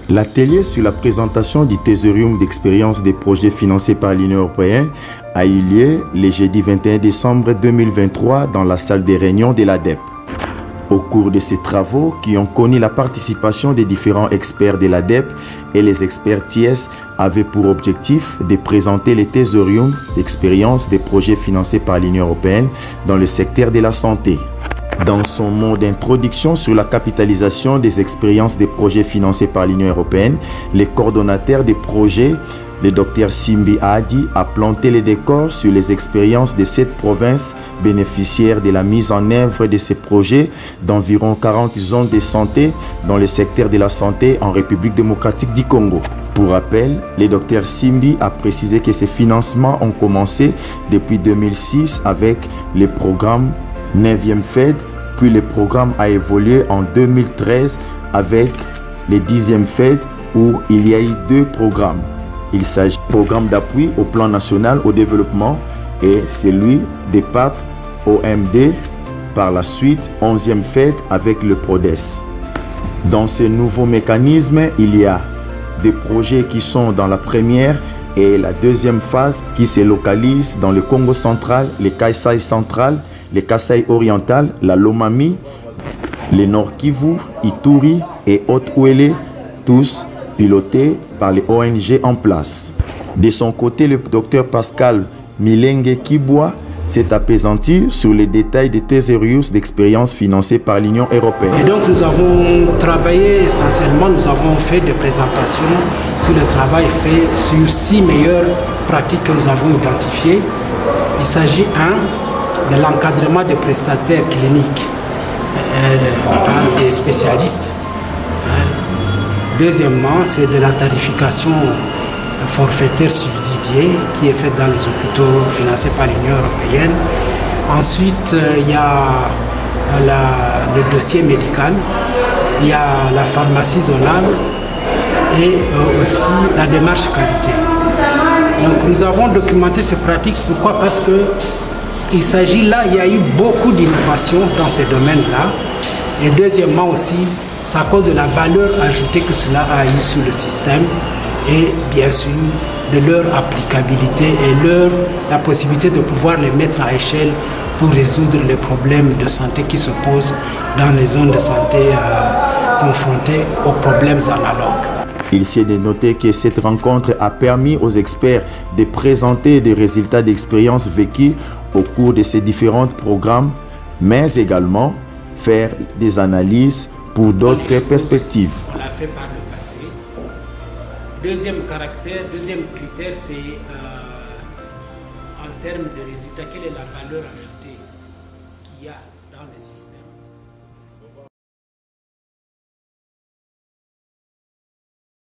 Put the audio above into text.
L'atelier sur la présentation du Thésarium d'expérience des projets financés par l'Union européenne a eu lieu le jeudi 21 décembre 2023 dans la salle des réunions de l'ADEP. Au cours de ces travaux qui ont connu la participation des différents experts de l'ADEP et les experts TIES avaient pour objectif de présenter le Thésarium d'expérience des projets financés par l'Union européenne dans le secteur de la santé. Dans son mot d'introduction sur la capitalisation des expériences des projets financés par l'Union européenne, le coordonnateur des projets, le Dr Simbi Adi, a planté les décors sur les expériences de 7 provinces bénéficiaires de la mise en œuvre de ces projets d'environ 40 zones de santé dans le secteur de la santé en République démocratique du Congo. Pour rappel, le Dr Simbi a précisé que ces financements ont commencé depuis 2006 avec le programme 9e FED, puis le programme a évolué en 2013 avec le 10e FED où il y a eu 2 programmes. Il s'agit du programme d'appui au plan national au développement et celui des PAP OMD, par la suite 11e FED avec le PRODES. Dans ce nouveau mécanisme, il y a des projets qui sont dans la première et la deuxième phase qui se localisent dans le Congo central, le Kasaï central, le Kasaï oriental, la Lomami, le Nord Kivu, Ituri et Haut-Ouélé, tous pilotés par les ONG en place. De son côté, le Dr Pascal Milenge Kibwa s'est appesanti sur les détails des Thésarium d'expérience financés par l'Union européenne. Et donc nous avons travaillé essentiellement, nous avons fait des présentations sur le travail fait sur 6 meilleures pratiques que nous avons identifiées. Il s'agit de l'encadrement des prestataires cliniques par des spécialistes. Deuxièmement, c'est de la tarification forfaitaire subsidiée qui est faite dans les hôpitaux financés par l'Union européenne. Ensuite, il y a le dossier médical, il y a la pharmacie zonale et aussi la démarche qualité. Donc nous avons documenté ces pratiques. Pourquoi? Parce que il s'agit là, il y a eu beaucoup d'innovations dans ces domaines-là. Et deuxièmement aussi, c'est à cause de la valeur ajoutée que cela a eu sur le système et bien sûr de leur applicabilité et la possibilité de pouvoir les mettre à échelle pour résoudre les problèmes de santé qui se posent dans les zones de santé confrontées aux problèmes analogues. Il s'est de noter que cette rencontre a permis aux experts de présenter des résultats d'expériences vécues au cours de ces différents programmes, mais également faire des analyses pour d'autres perspectives. On l'a fait par le passé. Deuxième critère, c'est en termes de résultats, quelle est la valeur ajoutée qu'il y a dans le système.